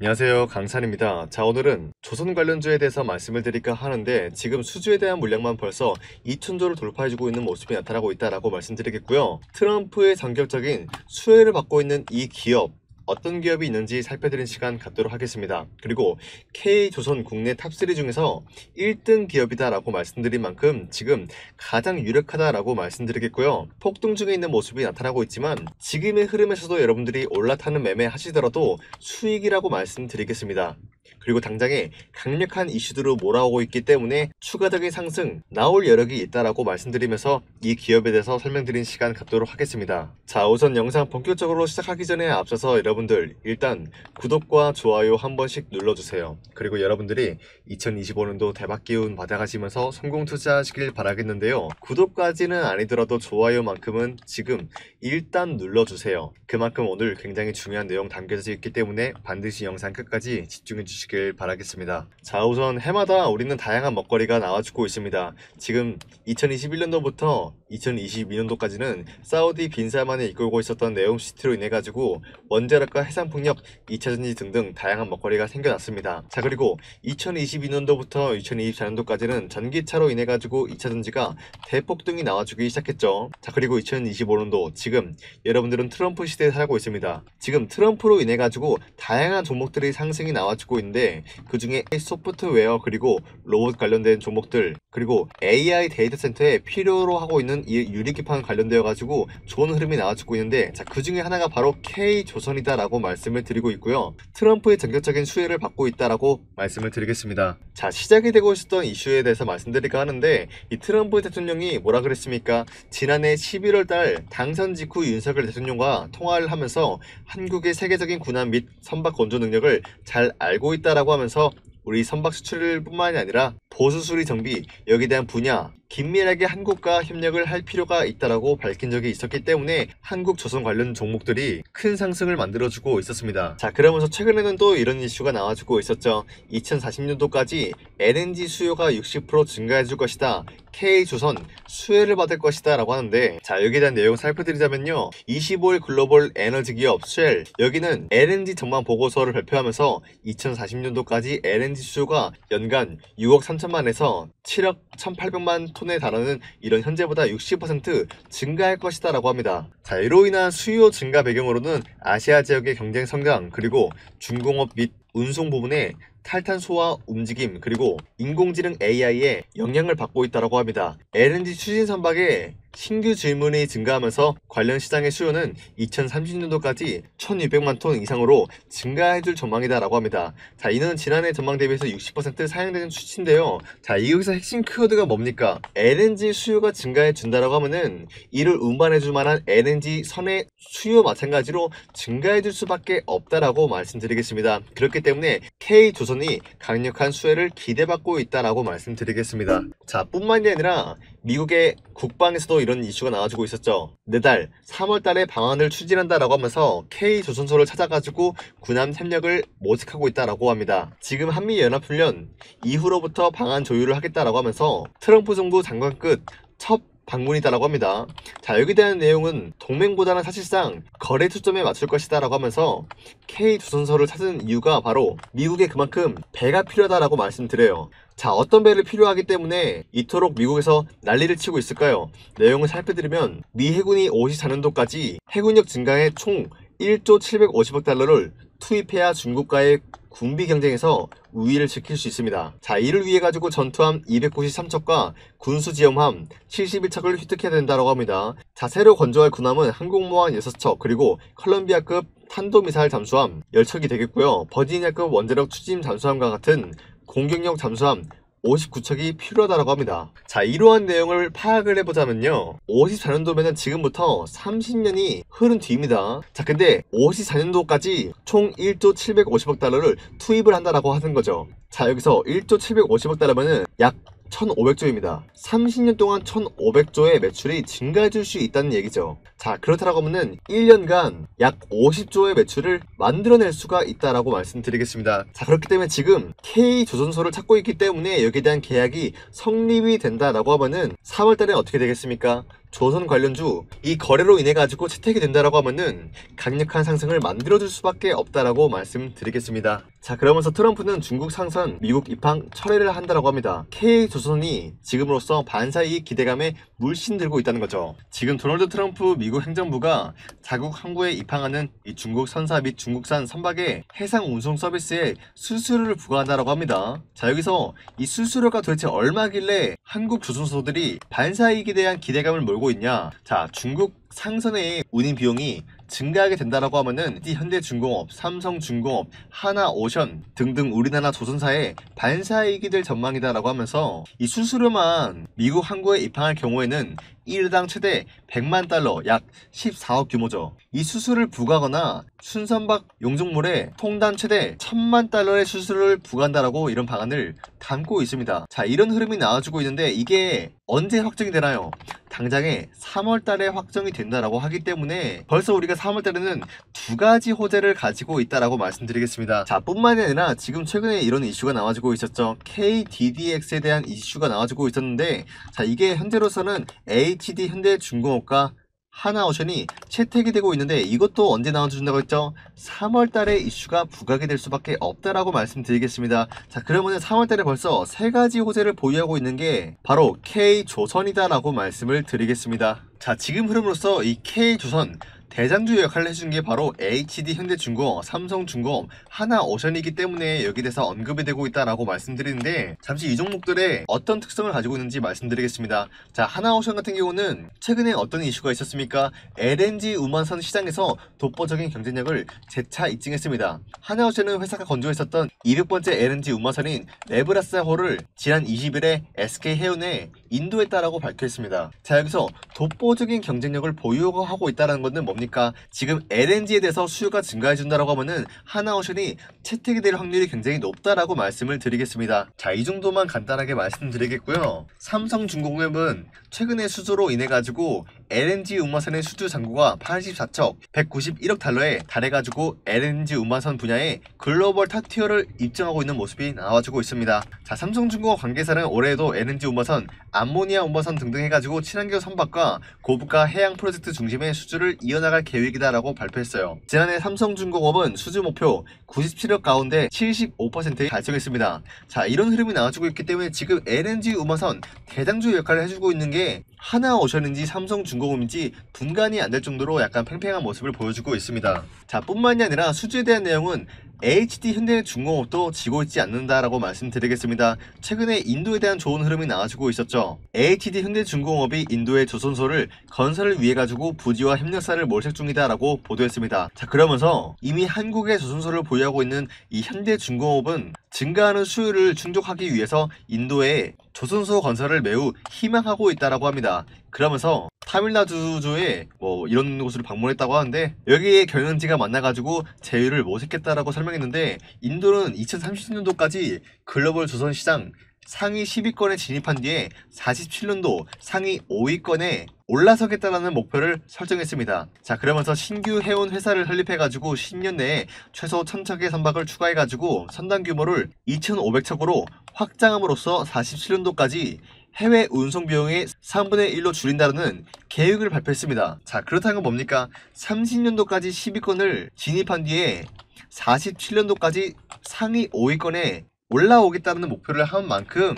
안녕하세요, 강산입니다. 자, 오늘은 조선 관련주에 대해서 말씀을 드릴까 하는데, 지금 수주에 대한 물량만 벌써 2천조를 돌파해주고 있는 모습이 나타나고 있다라고 말씀드리겠고요. 트럼프의 전격적인 수혜를 받고 있는 이 기업, 어떤 기업이 있는지 살펴드리는 시간 갖도록 하겠습니다. 그리고 K조선 국내 탑3 중에서 1등 기업이다라고 말씀드린 만큼 지금 가장 유력하다라고 말씀드리겠고요. 폭등 중에 있는 모습이 나타나고 있지만 지금의 흐름에서도 여러분들이 올라타는 매매 하시더라도 수익이라고 말씀드리겠습니다. 그리고 당장에 강력한 이슈들로 몰아오고 있기 때문에 추가적인 상승 나올 여력이 있다라고 말씀드리면서 이 기업에 대해서 설명드린 시간 갖도록 하겠습니다. 자, 우선 영상 본격적으로 시작하기 전에 앞서서 여러분들 일단 구독과 좋아요 한 번씩 눌러주세요. 그리고 여러분들이 2025년도 대박 기운 받아가시면서 성공 투자하시길 바라겠는데요. 구독까지는 아니더라도 좋아요만큼은 지금 일단 눌러주세요. 그만큼 오늘 굉장히 중요한 내용 담겨져 있기 때문에 반드시 영상 끝까지 집중해 주시길 바라겠습니다. 자, 우선 해마다 우리는 다양한 먹거리가 나와주고 있습니다. 지금 2021년도부터 2022년도까지는 사우디 빈살만에 이끌고 있었던 네옴시티로 인해 가지고 원자력과 해상풍력, 2차전지 등등 다양한 먹거리가 생겨났습니다. 자, 그리고 2022년도부터 2024년도까지는 전기차로 인해 가지고 2차전지가 대폭등이 나와주기 시작했죠. 자, 그리고 2025년도 지금 여러분들은 트럼프 시대에 살고 있습니다. 지금 트럼프로 인해 가지고 다양한 종목들이 상승이 나와주고 있는데, 그 중에 소프트웨어 그리고 로봇 관련된 종목들, 그리고 AI 데이터 센터에 필요로 하고 있는 이 유리기판 관련되어 가지고 좋은 흐름이 나와주고 있는데, 자, 그 중에 하나가 바로 K조선이다 라고 말씀을 드리고 있고요. 트럼프의 전격적인 수혜를 받고 있다라고 말씀을 드리겠습니다. 자, 시작이 되고 있었던 이슈에 대해서 말씀드릴까 하는데, 이 트럼프 대통령이 뭐라 그랬습니까? 지난해 11월 달 당선 직후 윤석열 대통령과 통화를 하면서 한국의 세계적인 군함 및 선박 건조 능력을 잘 알고 있다라고 하면서 우리 선박 수출을 뿐만이 아니라 보수 수리 정비, 여기에 대한 분야 긴밀하게 한국과 협력을 할 필요가 있다라고 밝힌 적이 있었기 때문에 한국 조선 관련 종목들이 큰 상승을 만들어주고 있었습니다. 자, 그러면서 최근에는 또 이런 이슈가 나와주고 있었죠. 2040년도까지 LNG 수요가 60% 증가해줄 것이다. K조선 수혜를 받을 것이다 라고 하는데, 자, 여기에 대한 내용 살펴드리자면요. 25일 글로벌 에너지 기업 쉘, 여기는 LNG 전망 보고서를 발표하면서 2040년도까지 LNG 수요가 연간 6억 3천만에서 7억 1,800만 톤에 달하는 이런 현재보다 60% 증가할 것이다 라고 합니다. 자, 이로 인한 수요 증가 배경으로는 아시아 지역의 경쟁 성장, 그리고 중공업 및 운송 부분에 탈탄소와 움직임, 그리고 인공지능 AI에 영향을 받고 있다고 합니다. LNG 추진 선박에 신규 질문이 증가하면서 관련 시장의 수요는 2030년도까지 1200만 톤 이상으로 증가해줄 전망이다라고 합니다. 자, 이는 지난해 전망 대비해서 60% 상향되는 수치인데요. 자, 여기서 핵심 키워드가 뭡니까? LNG 수요가 증가해준다라고 하면은 이를 운반해줄 만한 LNG 선의 수요 마찬가지로 증가해줄 수밖에 없다라고 말씀드리겠습니다. 그렇기 때문에 K조선이 강력한 수혜를 기대받고 있다라고 말씀드리겠습니다. 자, 뿐만이 아니라 미국의 국방에서도 이런 이슈가 나와주고 있었죠. 내달 3월달에 방안을 추진한다라고 하면서 K조선소를 찾아가지고 군함 협력을 모색하고 있다라고 합니다. 지금 한미연합훈련 이후로부터 방안 조율을 하겠다라고 하면서 트럼프 정부 장관 끝 첫 방문이다라고 합니다. 자, 여기에 대한 내용은 동맹보다는 사실상 거래 초점에 맞출 것이다 라고 하면서 K조선소를 찾은 이유가 바로 미국에 그만큼 배가 필요하다라고 말씀드려요. 자, 어떤 배를 필요하기 때문에 이토록 미국에서 난리를 치고 있을까요? 내용을 살펴드리면 미 해군이 54년도까지 해군력 증가에 총 1조 750억 달러를 투입해야 중국과의 군비 경쟁에서 우위를 지킬 수 있습니다. 자, 이를 위해 가지고 전투함 293척과 군수지엄함 71척을 획득해야 된다고 합니다. 자, 새로 건조할 군함은 항공모함 6척, 그리고 컬럼비아급 탄도미사일 잠수함 10척이 되겠고요. 버지니아급 원자력 추진 잠수함과 같은 공격력 잠수함 59척이 필요하다고 합니다. 자, 이러한 내용을 파악을 해보자면요. 54년도면은 지금부터 30년이 흐른 뒤입니다. 자, 근데 54년도까지 총 1조 750억 달러를 투입을 한다라고 하는 거죠. 자, 여기서 1조 750억 달러면은 약 1,500조입니다. 30년 동안 1,500조의 매출이 증가해줄 수 있다는 얘기죠. 자, 그렇다고 하면은 1년간 약 50조의 매출을 만들어낼 수가 있다라고 말씀드리겠습니다. 자, 그렇기 때문에 지금 K조선소를 찾고 있기 때문에 여기에 대한 계약이 성립이 된다라고 하면은 3월달에 어떻게 되겠습니까? 조선 관련주 이 거래로 인해 가지고 채택이 된다라고 하면은 강력한 상승을 만들어줄 수밖에 없다라고 말씀드리겠습니다. 자, 그러면서 트럼프는 중국 상선, 미국 입항 철회를 한다라고 합니다. K조선이 지금으로서 반사이익 기대감에 물씬 들고 있다는 거죠. 지금 도널드 트럼프 미국 행정부가 자국 항구에 입항하는 이 중국 선사 및 중국산 선박의 해상 운송 서비스에 수수료를 부과한다라고 합니다. 자, 여기서 이 수수료가 도대체 얼마길래 한국 조선소들이 반사이익에 대한 기대감을 몰고 있냐? 자, 중국 상선의 운임 비용이 증가하게 된다라고 하면은 현대중공업, 삼성중공업, 하나오션 등등 우리나라 조선사의 반사이익이 될 전망이다라고 하면서 이 수수료만 미국 항구에 입항할 경우에는 1당 최대 100만 달러, 약 14억 규모죠. 이 수수료를 부과하거나 순선박 용적물에 통당 최대 1000만 달러의 수수료를 부과한다라고 이런 방안을 담고 있습니다. 자, 이런 흐름이 나와주고 있는데 이게 언제 확정이 되나요? 당장에 3월 달에 확정이 된다라고 하기 때문에 벌써 우리가 3월 달에는 두 가지 호재를 가지고 있다라고 말씀드리겠습니다. 자, 뿐만이 아니라 지금 최근에 이런 이슈가 나와주고 있었죠. KDDX에 대한 이슈가 나와주고 있었는데, 자, 이게 현재로서는 HD 현대중공업과 하나오션이 채택이 되고 있는데 이것도 언제 나와준다고 했죠? 3월 달에 이슈가 부각이 될 수밖에 없다라고 말씀드리겠습니다. 자, 그러면 3월 달에 벌써 세 가지 호재를 보유하고 있는 게 바로 K조선이다라고 말씀을 드리겠습니다. 자, 지금 흐름으로서 이 K조선 대장주 역할을 해준 게 바로 HD 현대중공업, 삼성중공업, 하나오션이기 때문에 여기 대해서 언급이 되고 있다라고 말씀드리는데, 잠시 이 종목들의 어떤 특성을 가지고 있는지 말씀드리겠습니다. 자, 하나오션 같은 경우는 최근에 어떤 이슈가 있었습니까? LNG 운반선 시장에서 독보적인 경쟁력을 재차 입증했습니다. 하나오션은 회사가 건조했었던 200번째 LNG 운반선인 네브라스호를 지난 20일에 SK해운에 인도했다라고 밝혔습니다. 자, 여기서 독보적인 경쟁력을 보유하고 있다는 것은 뭡니까? 지금 LNG에 대해서 수요가 증가해준다라고 하면은 하나오션이 채택이 될 확률이 굉장히 높다라고 말씀을 드리겠습니다. 자, 이 정도만 간단하게 말씀드리겠고요. 삼성중공업은 최근에 수조로 인해 가지고 LNG 운반선의 수주 잔고가 84척 191억 달러에 달해가지고 LNG 운반선 분야에 글로벌 탑티어를 입증하고 있는 모습이 나와주고 있습니다. 자, 삼성중공업 관계사는 올해에도 LNG 운반선, 암모니아 운반선 등등 해가지고 친환경 선박과 고부가 해양 프로젝트 중심의 수주를 이어나갈 계획이다라고 발표했어요. 지난해 삼성중공업은 수주 목표 97억 가운데 75% 달성했습니다. 자, 이런 흐름이 나와주고 있기 때문에 지금 LNG 운반선 대장주 역할을 해주고 있는 게 하나오션인지 삼성중공업인지 분간이 안 될 정도로 약간 팽팽한 모습을 보여주고 있습니다. 자, 뿐만이 아니라 수주에 대한 내용은 HD 현대중공업도 지고 있지 않는다라고 말씀드리겠습니다. 최근에 인도에 대한 좋은 흐름이 나와주고 있었죠. HD 현대중공업이 인도의 조선소를 건설을 위해 가지고 부지와 협력사를 몰색 중이다라고 보도했습니다. 자, 그러면서 이미 한국의 조선소를 보유하고 있는 이 현대중공업은 증가하는 수요를 충족하기 위해서 인도에 조선소 건설을 매우 희망하고 있다라고 합니다. 그러면서 타밀나두주에 이런 곳을 방문했다고 하는데 여기에 경영지가 만나가지고 제휴를 모색했다라고 설명했는데, 인도는 2030년도까지 글로벌 조선 시장 상위 10위권에 진입한 뒤에 47년도 상위 5위권에 올라서겠다라는 목표를 설정했습니다. 자, 그러면서 신규 해운 회사를 설립해가지고 10년 내에 최소 1000척의 선박을 추가해가지고 선당 규모를 2500척으로 확장함으로써 47년도까지 해외 운송 비용의 3분의 1로 줄인다는 계획을 발표했습니다. 자, 그렇다는 건 뭡니까? 30년도까지 10위권을 진입한 뒤에 47년도까지 상위 5위권에 올라오겠다는 목표를 한 만큼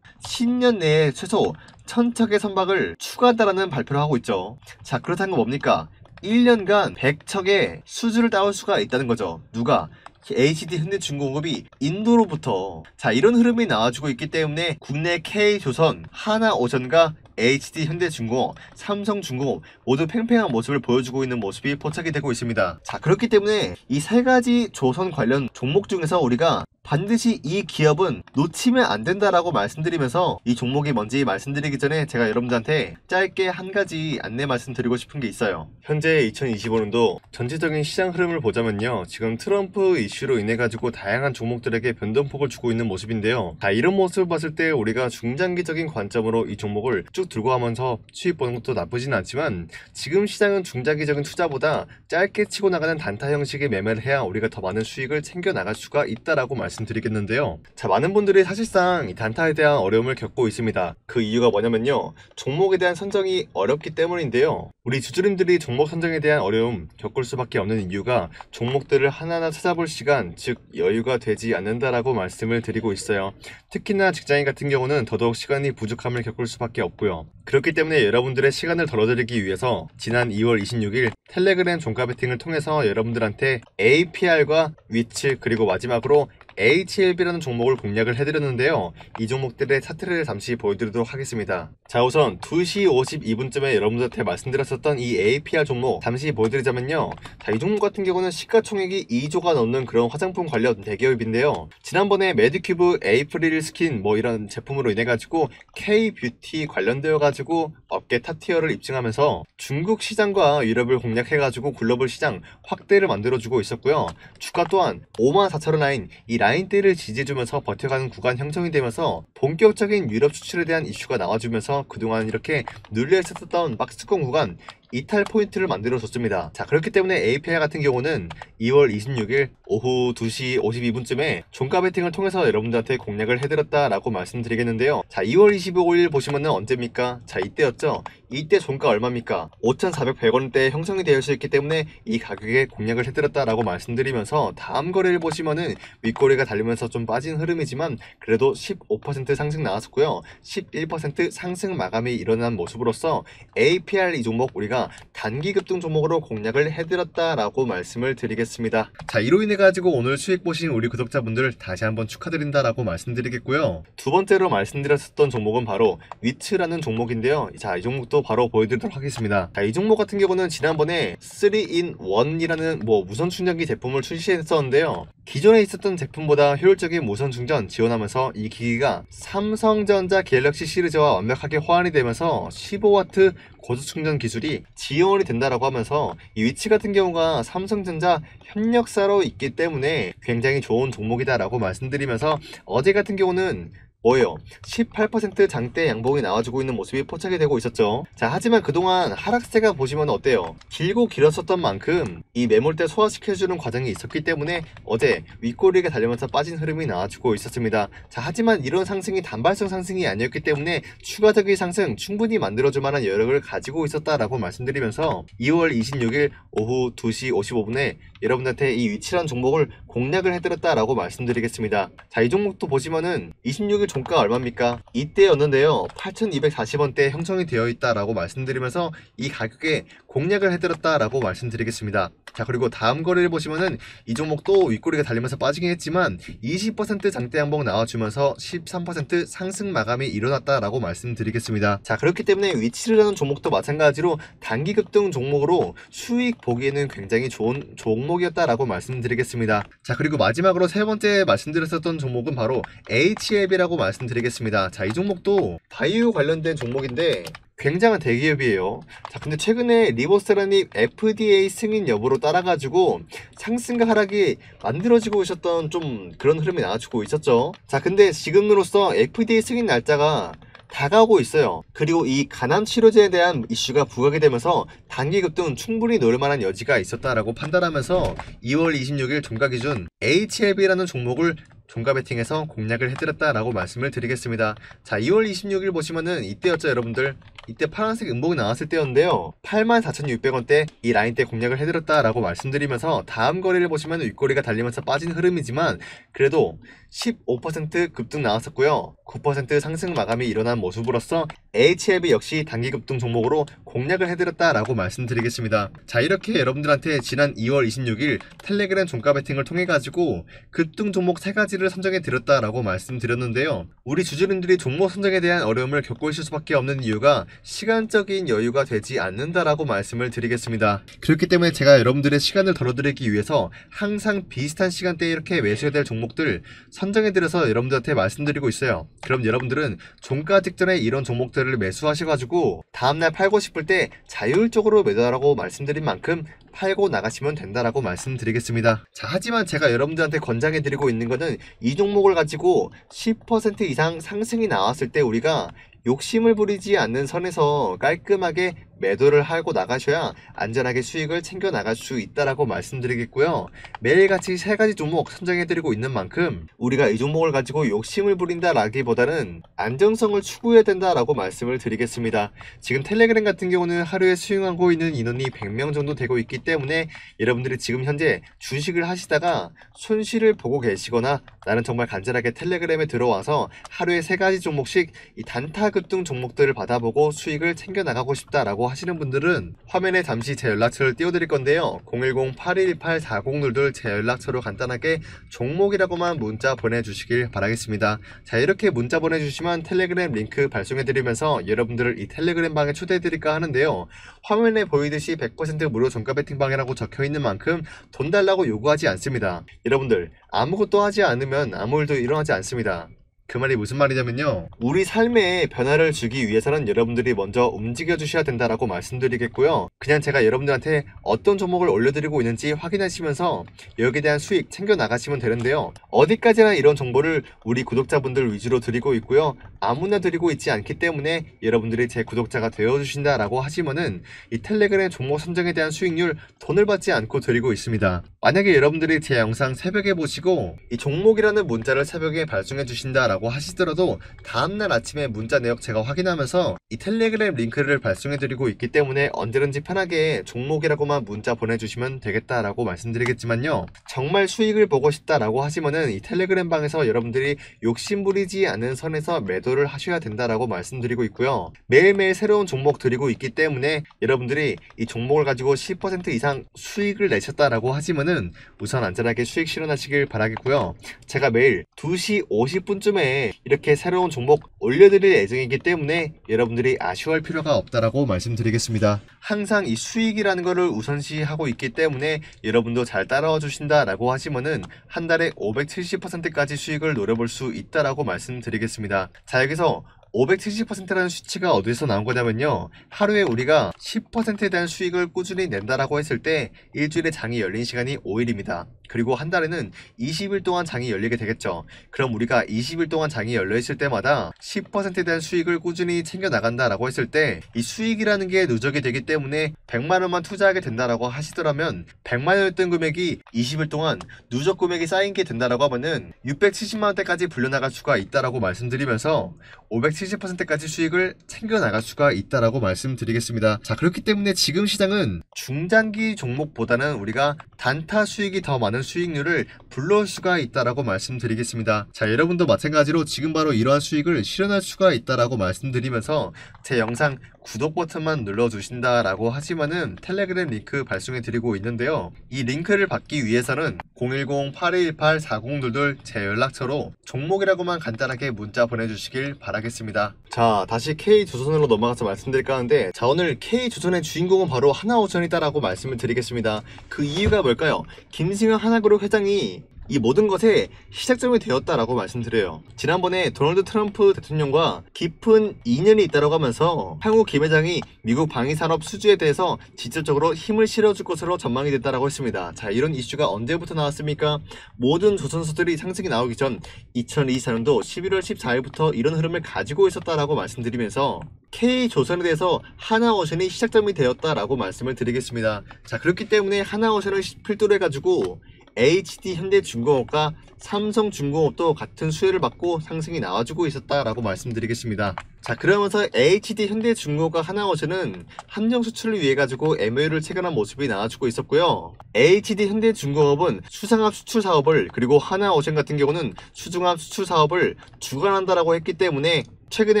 10년 내에 최소 1000척의 선박을 추가한다는 발표를 하고 있죠. 자, 그렇다는 건 뭡니까? 1년간 100척의 수주를 따올 수가 있다는 거죠. 누가? HD 현대중공업이 인도로부터. 자, 이런 흐름이 나와주고 있기 때문에 국내 K조선, 하나오션과 HD 현대중공업, 삼성중공업 모두 팽팽한 모습을 보여주고 있는 모습이 포착이 되고 있습니다. 자, 그렇기 때문에 이 세 가지 조선 관련 종목 중에서 우리가 반드시 이 기업은 놓치면 안 된다라고 말씀드리면서 이 종목이 뭔지 말씀드리기 전에 제가 여러분들한테 짧게 한 가지 안내 말씀드리고 싶은 게 있어요. 현재 2025년도 전체적인 시장 흐름을 보자면요, 지금 트럼프 이슈로 인해 가지고 다양한 종목들에게 변동폭을 주고 있는 모습인데요. 자, 이런 모습을 봤을 때 우리가 중장기적인 관점으로 이 종목을 쭉 들고 가면서 수익 보는 것도 나쁘진 않지만 지금 시장은 중장기적인 투자보다 짧게 치고 나가는 단타 형식의 매매를 해야 우리가 더 많은 수익을 챙겨 나갈 수가 있다라고 말씀드리겠는데요. 자, 많은 분들이 사실상 이 단타에 대한 어려움을 겪고 있습니다. 그 이유가 뭐냐면요, 종목에 대한 선정이 어렵기 때문인데요. 우리 주주님들이 종목 선정에 대한 어려움 겪을 수밖에 없는 이유가 종목들을 하나하나 찾아볼 시간, 즉 여유가 되지 않는다라고 말씀을 드리고 있어요. 특히나 직장인 같은 경우는 더더욱 시간이 부족함을 겪을 수밖에 없고요. 그렇기 때문에 여러분들의 시간을 덜어드리기 위해서 지난 2월 26일 텔레그램 종가 베팅을 통해서 여러분들한테 APR과 위치 그리고 마지막으로 HLB라는 종목을 공략을 해드렸는데요. 이 종목들의 차트를 잠시 보여드리도록 하겠습니다. 자, 우선 2시 52분쯤에 여러분들한테 말씀드렸었던 이 APR 종목 잠시 보여드리자면요. 자, 이 종목 같은 경우는 시가총액이 2조가 넘는 그런 화장품 관련 대기업인데요. 지난번에 매드큐브, 에이프릴 스킨 뭐 이런 제품으로 인해 가지고 K-뷰티 관련되어 가지고 업계 탑티어를 입증하면서 중국 시장과 유럽을 공략해 가지고 글로벌 시장 확대를 만들어주고 있었고요. 주가 또한 54,000원 라인, 이 라인대를 지지해주면서 버텨가는 구간 형성이 되면서 본격적인 유럽 수출에 대한 이슈가 나와주면서 그동안 이렇게 눌려있었던 박스권 구간 이탈 포인트를 만들어줬습니다. 자, 그렇기 때문에 APR 같은 경우는 2월 26일 오후 2시 52분쯤에 종가 베팅을 통해서 여러분들한테 공략을 해드렸다라고 말씀드리겠는데요. 자, 2월 25일 보시면은 언제입니까? 자, 이때였죠. 이때 종가 얼마입니까? 5,400원대 형성이 되어 있기 때문에 이 가격에 공략을 해드렸다라고 말씀드리면서 다음 거래를 보시면은 윗꼬리가 달리면서 좀 빠진 흐름이지만 그래도 15% 상승 나왔었고요. 11% 상승 마감이 일어난 모습으로서 APR 이 종목 우리가 단기 급등 종목으로 공략을 해드렸다라고 말씀을 드리겠습니다. 자, 이로 인해 가지고 오늘 수익 보신 우리 구독자분들 다시 한번 축하드린다라고 말씀드리겠고요. 두 번째로 말씀드렸었던 종목은 바로 위츠라는 종목인데요. 자, 이 종목도 바로 보여드리도록 하겠습니다. 자, 이 종목 같은 경우는 지난번에 3in1이라는 무선 충전기 제품을 출시했었는데요. 기존에 있었던 제품보다 효율적인 무선 충전 지원하면서 이 기기가 삼성전자 갤럭시 시리즈와 완벽하게 호환이 되면서 15W 고속 충전 기술이 지원이 된다라고 하면서 이 위치 같은 경우가 삼성전자 협력사로 있기 때문에 굉장히 좋은 종목이다라고 말씀드리면서 어제 같은 경우는 뭐예요? 18% 장대 양봉이 나와주고 있는 모습이 포착이 되고 있었죠. 자, 하지만 그동안 하락세가 보시면 어때요? 길고 길었었던 만큼 이 매물대 소화시켜주는 과정이 있었기 때문에 어제 윗꼬리가 달리면서 빠진 흐름이 나와주고 있었습니다. 자, 하지만 이런 상승이 단발성 상승이 아니었기 때문에 추가적인 상승 충분히 만들어줄 만한 여력을 가지고 있었다라고 말씀드리면서 2월 26일 오후 2시 55분에 여러분들한테 이 위치란 종목을 공략을 해드렸다라고 말씀드리겠습니다. 자, 이 종목도 보시면은 26일 종가 얼마입니까? 이때였는데요. 8,240원대 형성이 되어 있다라고 말씀드리면서 이 가격에 공략을 해드렸다라고 말씀드리겠습니다. 자, 그리고 다음 거래를 보시면은 이 종목도 윗꼬리가 달리면서 빠지긴 했지만 20% 장대 양봉 나와주면서 13% 상승 마감이 일어났다라고 말씀드리겠습니다. 자, 그렇기 때문에 위치라는 종목도 마찬가지로 단기 급등 종목으로 수익 보기에는 굉장히 좋은 종목이었다라고 말씀드리겠습니다. 자, 그리고 마지막으로 세 번째 말씀드렸었던 종목은 바로 HLB라고 말씀드리겠습니다. 자, 이 종목도 바이오 관련된 종목인데 굉장한 대기업이에요. 자, 근데 최근에 리보세라닙 FDA 승인 여부로 따라가지고 상승과 하락이 만들어지고 있었던 좀 그런 흐름이 나와주고 있었죠. 자, 근데 지금으로서 FDA 승인 날짜가 다가오고 있어요. 그리고 이 간암 치료제에 대한 이슈가 부각이 되면서 단기 급등 충분히 노릴 만한 여지가 있었다라고 판단하면서 2월 26일 종가 기준 HLB라는 종목을 종가 베팅에서 공략을 해드렸다라고 말씀을 드리겠습니다. 자, 2월 26일 보시면은 이때였죠, 여러분들. 이때 파란색 음봉이 나왔을 때였는데요. 84,600원대 이 라인대 공략을 해드렸다라고 말씀드리면서 다음 거래를 보시면 윗꼬리가 달리면서 빠진 흐름이지만 그래도 15% 급등 나왔었고요. 9% 상승 마감이 일어난 모습으로서 HLB 역시 단기 급등 종목으로 공략을 해드렸다라고 말씀드리겠습니다. 자, 이렇게 여러분들한테 지난 2월 26일 텔레그램 종가 베팅을 통해 가지고 급등 종목 3가지를 선정해 드렸다라고 말씀드렸는데요. 우리 주주님들이 종목 선정에 대한 어려움을 겪고 있을 수밖에 없는 이유가 시간적인 여유가 되지 않는다라고 말씀을 드리겠습니다. 그렇기 때문에 제가 여러분들의 시간을 덜어드리기 위해서 항상 비슷한 시간대에 이렇게 매수해야 될 종목들 선정해드려서 여러분들한테 말씀드리고 있어요. 그럼 여러분들은 종가 직전에 이런 종목들을 매수하셔가지고 다음날 팔고 싶을 때 자율적으로 매도하라고 말씀드린 만큼 팔고 나가시면 된다라고 말씀드리겠습니다. 자, 하지만 제가 여러분들한테 권장해드리고 있는 거는 이 종목을 가지고 10% 이상 상승이 나왔을 때 우리가 욕심을 부리지 않는 선에서 깔끔하게 매도를 하고 나가셔야 안전하게 수익을 챙겨 나갈 수 있다라고 말씀드리겠고요. 매일같이 3가지 종목 선정해드리고 있는 만큼 우리가 이 종목을 가지고 욕심을 부린다라기보다는 안정성을 추구해야 된다라고 말씀을 드리겠습니다. 지금 텔레그램 같은 경우는 하루에 수용하고 있는 인원이 100명 정도 되고 있기 때문에 여러분들이 지금 현재 주식을 하시다가 손실을 보고 계시거나 나는 정말 간절하게 텔레그램에 들어와서 하루에 3가지 종목씩 이 단타 급등 종목들을 받아보고 수익을 챙겨 나가고 싶다라고 하시는 분들은 화면에 잠시 제 연락처를 띄워드릴 건데요. 010-818-4022 제 연락처로 간단하게 종목이라고만 문자 보내주시길 바라겠습니다. 자, 이렇게 문자 보내주시면 텔레그램 링크 발송해드리면서 여러분들을 이 텔레그램 방에 초대해드릴까 하는데요. 화면에 보이듯이 100% 무료 종가 베팅방이라고 적혀있는 만큼 돈 달라고 요구하지 않습니다. 여러분들 아무것도 하지 않으면 아무 일도 일어나지 않습니다. 그 말이 무슨 말이냐면요, 우리 삶에 변화를 주기 위해서는 여러분들이 먼저 움직여 주셔야 된다라고 말씀드리겠고요. 그냥 제가 여러분들한테 어떤 종목을 올려드리고 있는지 확인하시면서 여기에 대한 수익 챙겨 나가시면 되는데요. 어디까지나 이런 정보를 우리 구독자분들 위주로 드리고 있고요. 아무나 드리고 있지 않기 때문에 여러분들이 제 구독자가 되어주신다라고 하시면은 이 텔레그램 종목 선정에 대한 수익률 돈을 받지 않고 드리고 있습니다. 만약에 여러분들이 제 영상 새벽에 보시고 이 종목이라는 문자를 새벽에 발송해 주신다라고 하시더라도 다음날 아침에 문자 내역 제가 확인하면서 이 텔레그램 링크를 발송해드리고 있기 때문에 언제든지 편하게 종목이라고만 문자 보내주시면 되겠다라고 말씀드리겠지만요, 정말 수익을 보고 싶다라고 하시면은 이 텔레그램 방에서 여러분들이 욕심부리지 않는 선에서 매도를 하셔야 된다라고 말씀드리고 있고요. 매일매일 새로운 종목 드리고 있기 때문에 여러분들이 이 종목을 가지고 10% 이상 수익을 내셨다라고 하시면은 우선 안전하게 수익 실현하시길 바라겠고요. 제가 매일 2시 50분쯤에 이렇게 새로운 종목 올려드릴 예정이기 때문에 여러분들이 아쉬워할 필요가 없다라고 말씀드리겠습니다. 항상 이 수익이라는 거를 우선시하고 있기 때문에 여러분도 잘 따라와 주신다라고 하시면은 한 달에 570%까지 수익을 노려볼 수 있다라고 말씀드리겠습니다. 자, 여기서 570%라는 수치가 어디서 나온 거냐면요, 하루에 우리가 10%에 대한 수익을 꾸준히 낸다라고 했을 때 일주일에 장이 열린 시간이 5일입니다. 그리고 한 달에는 20일 동안 장이 열리게 되겠죠. 그럼 우리가 20일 동안 장이 열려있을 때마다 10%에 대한 수익을 꾸준히 챙겨 나간다라고 했을 때 이 수익이라는 게 누적이 되기 때문에 100만원만 투자하게 된다라고 하시더라면 100만원이었던 금액이 20일 동안 누적 금액이 쌓인 게 된다라고 하면은 670만원대까지 불려나갈 수가 있다라고 말씀드리면서 570%까지 수익을 챙겨 나갈 수가 있다라고 말씀드리겠습니다. 자, 그렇기 때문에 지금 시장은 중장기 종목보다는 우리가 단타 수익이 더 많은 수익률을 불러올 수가 있다라고 말씀드리겠습니다. 자, 여러분도 마찬가지로 지금 바로 이러한 수익을 실현할 수가 있다라고 말씀드리면서 제 영상 구독 버튼만 눌러주신다라고 하시면은 텔레그램 링크 발송해 드리고 있는데요. 이 링크를 받기 위해서는 010-8218-4022 제 연락처로 종목이라고만 간단하게 문자 보내주시길 바라겠습니다. 자, 다시 K조선으로 넘어가서 말씀드릴까 하는데, 자, 오늘 K조선의 주인공은 바로 하나오션이다라고 말씀을 드리겠습니다. 그 이유가 뭘까요? 김승현 하나그룹 회장이 이 모든 것에 시작점이 되었다라고 말씀드려요. 지난번에 도널드 트럼프 대통령과 깊은 인연이 있다고 하면서 향후 김 회장이 미국 방위산업 수주에 대해서 직접적으로 힘을 실어줄 것으로 전망이 됐다라고 했습니다. 자, 이런 이슈가 언제부터 나왔습니까? 모든 조선소들이 상승이 나오기 전 2024년도 11월 14일부터 이런 흐름을 가지고 있었다라고 말씀드리면서 K조선에 대해서 하나오션이 시작점이 되었다라고 말씀을 드리겠습니다. 자, 그렇기 때문에 하나오션을 필두로 해가지고 HD 현대중공업과 삼성중공업도 같은 수혜를 받고 상승이 나와주고 있었다라고 말씀드리겠습니다. 자, 그러면서 HD 현대중공업과 하나오션은 함정 수출을 위해 가지고 MOU를 체결한 모습이 나와주고 있었고요. HD 현대중공업은 수상합 수출 사업을, 그리고 하나오션 같은 경우는 수중합 수출 사업을 주관한다라고 했기 때문에 최근에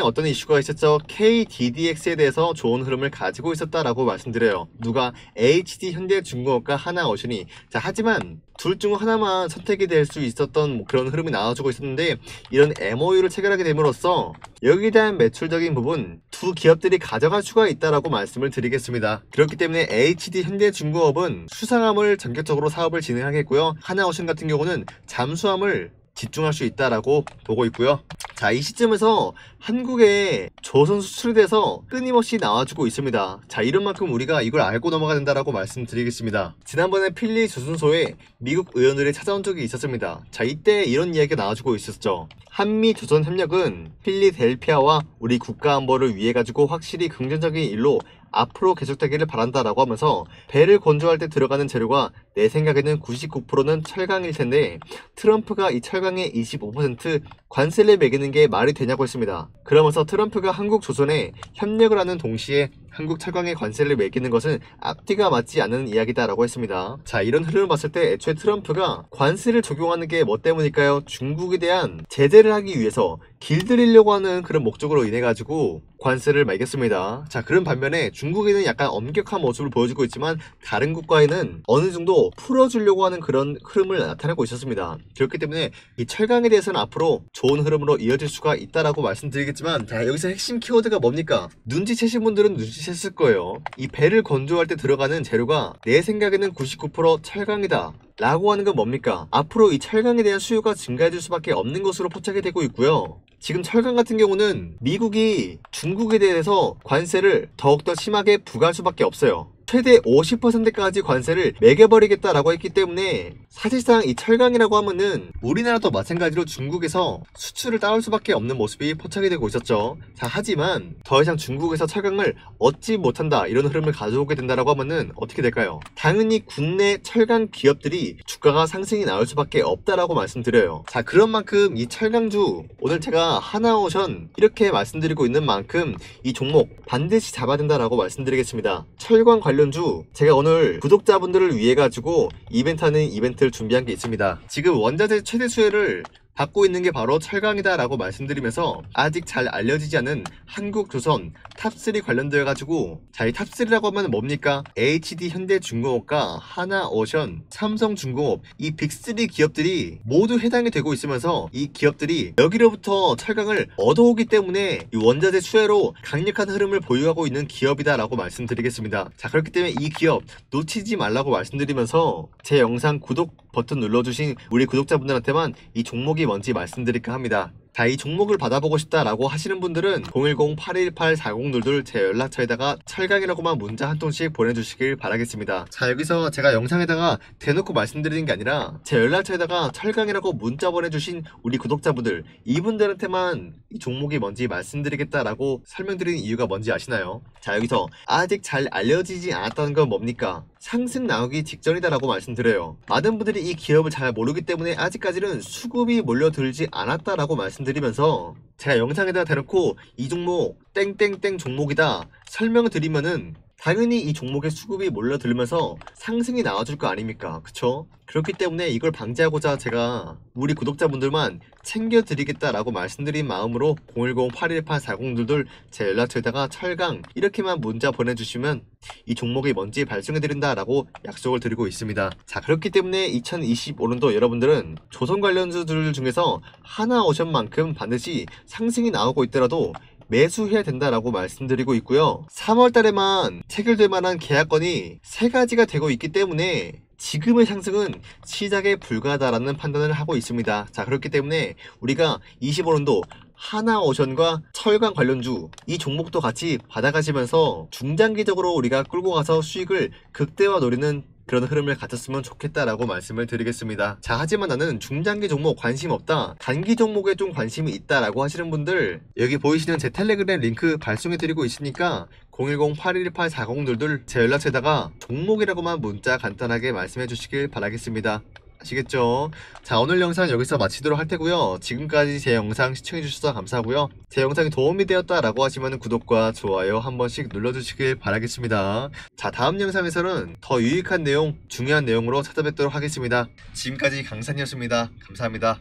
어떤 이슈가 있었죠? KDDX에 대해서 좋은 흐름을 가지고 있었다라고 말씀드려요. 누가? HD 현대중공업과 하나오션이. 자, 하지만 둘 중 하나만 선택이 될 수 있었던 그런 흐름이 나와주고 있었는데, 이런 MOU를 체결하게 됨으로써 여기에 대한 매출적인 부분 두 기업들이 가져갈 수가 있다라고 말씀을 드리겠습니다. 그렇기 때문에 HD 현대중공업은 수상함을 전격적으로 사업을 진행하겠고요. 하나오션 같은 경우는 잠수함을 집중할 수 있다라고 보고 있고요. 자, 이 시점에서 한국에 조선 수출에 대해서 끊임없이 나와주고 있습니다. 자, 이런 만큼 우리가 이걸 알고 넘어가야 된다라고 말씀드리겠습니다. 지난번에 필리 조선소에 미국 의원들이 찾아온 적이 있었습니다. 자, 이때 이런 이야기가 나와주고 있었죠. 한미 조선 협력은 필리델피아와 우리 국가 안보를 위해 가지고 확실히 긍정적인 일로 앞으로 계속되기를 바란다라고 하면서 배를 건조할 때 들어가는 재료가 내 생각에는 99%는 철강일 텐데 트럼프가 이 철강의 25% 관세를 매기는 게 말이 되냐고 했습니다. 그러면서 트럼프가 한국 조선에 협력을 하는 동시에 한국 철강에 관세를 매기는 것은 앞뒤가 맞지 않는 이야기다라고 했습니다. 자, 이런 흐름을 봤을 때 애초에 트럼프가 관세를 적용하는 게 뭐 때문일까요? 중국에 대한 제재를 하기 위해서 길들이려고 하는 그런 목적으로 인해 가지고 관세를 매겼습니다. 자, 그런 반면에 중국에는 약간 엄격한 모습을 보여주고 있지만 다른 국가에는 어느 정도 풀어주려고 하는 그런 흐름을 나타내고 있었습니다. 그렇기 때문에 이 철강에 대해서는 앞으로 좋은 흐름으로 이어질 수가 있다라고 말씀드리겠지만, 자, 여기서 핵심 키워드가 뭡니까? 눈치채신 분들은 눈치챘을 거예요. 이 배를 건조할 때 들어가는 재료가 내 생각에는 99% 철강이다 라고 하는 건 뭡니까? 앞으로 이 철강에 대한 수요가 증가해질 수밖에 없는 것으로 포착이 되고 있고요. 지금 철강 같은 경우는 미국이 중국에 대해서 관세를 더욱더 심하게 부과할 수밖에 없어요. 최대 50%까지 관세를 매겨버리겠다라고 했기 때문에 사실상 이 철강이라고 하면은 우리나라도 마찬가지로 중국에서 수출을 따올 수밖에 없는 모습이 포착이 되고 있었죠. 자, 하지만 더 이상 중국에서 철강을 얻지 못한다 이런 흐름을 가져오게 된다라고 하면은 어떻게 될까요? 당연히 국내 철강 기업들이 주가가 상승이 나올 수밖에 없다라고 말씀드려요. 자, 그런 만큼 이 철강주 오늘 제가 하나오션 이렇게 말씀드리고 있는 만큼 이 종목 반드시 잡아야 된다라고 말씀드리겠습니다. 철강 관련주 제가 오늘 구독자분들을 위해 가지고 이벤트 하는 이벤트를 준비한 게 있습니다. 지금 원자재 최대 수혜를 받고 있는 게 바로 철강이다 라고 말씀드리면서 아직 잘 알려지지 않은 한국조선 탑3 관련되어 가지고, 자, 이 탑3라고 하면 뭡니까? HD 현대중공업과 하나오션, 삼성중공업 이 빅3 기업들이 모두 해당이 되고 있으면서 이 기업들이 여기로부터 철강을 얻어오기 때문에 이 원자재 수혜로 강력한 흐름을 보유하고 있는 기업이다 라고 말씀드리겠습니다. 자, 그렇기 때문에 이 기업 놓치지 말라고 말씀드리면서 제 영상 구독 버튼 눌러주신 우리 구독자분들한테만 이 종목이 뭔지 말씀드릴까 합니다. 자, 이 종목을 받아보고 싶다라고 하시는 분들은 010-818-4022 제 연락처에다가 철강이라고만 문자 한 통씩 보내주시길 바라겠습니다. 자, 여기서 제가 영상에다가 대놓고 말씀드리는 게 아니라 제 연락처에다가 철강이라고 문자 보내주신 우리 구독자분들, 이분들한테만 이 종목이 뭔지 말씀드리겠다라고 설명드리는 이유가 뭔지 아시나요? 자, 여기서 아직 잘 알려지지 않았다는 건 뭡니까? 상승 나오기 직전이다라고 말씀드려요. 많은 분들이 이 기업을 잘 모르기 때문에 아직까지는 수급이 몰려들지 않았다라고 말씀드리면서 제가 영상에다 대놓고 이 종목 땡땡땡 종목이다 설명을 드리면은 당연히 이 종목에 수급이 몰려들면서 상승이 나와줄 거 아닙니까? 그쵸? 그렇기 때문에 이걸 방지하고자 제가 우리 구독자분들만 챙겨드리겠다라고 말씀드린 마음으로 010-818-4022 제 연락처에다가 철강 이렇게만 문자 보내주시면 이 종목이 뭔지 발송해드린다 라고 약속을 드리고 있습니다. 자, 그렇기 때문에 2025년도 여러분들은 조선 관련주들 중에서 하나오션만큼 반드시 상승이 나오고 있더라도 매수해야 된다라고 말씀드리고 있고요. 3월달에만 체결될 만한 계약건이 3가지가 되고 있기 때문에 지금의 상승은 시작에 불과하다라는 판단을 하고 있습니다. 자, 그렇기 때문에 우리가 25년도 하나오션과 철강 관련주 이 종목도 같이 받아가시면서 중장기적으로 우리가 끌고 가서 수익을 극대화 노리는 그런 흐름을 가졌으면 좋겠다라고 말씀을 드리겠습니다. 자, 하지만 나는 중장기 종목 관심 없다, 단기 종목에 좀 관심이 있다라고 하시는 분들, 여기 보이시는 제 텔레그램 링크 발송해드리고 있으니까 010-818-4022 제 연락처에다가 종목이라고만 문자 간단하게 말씀해 주시길 바라겠습니다. 아시겠죠? 자, 오늘 영상 여기서 마치도록 할 테고요. 지금까지 제 영상 시청해 주셔서 감사하고요. 제 영상이 도움이 되었다 라고 하시면 구독과 좋아요 한 번씩 눌러주시길 바라겠습니다. 자, 다음 영상에서는 더 유익한 내용, 중요한 내용으로 찾아뵙도록 하겠습니다. 지금까지 강산이었습니다. 감사합니다.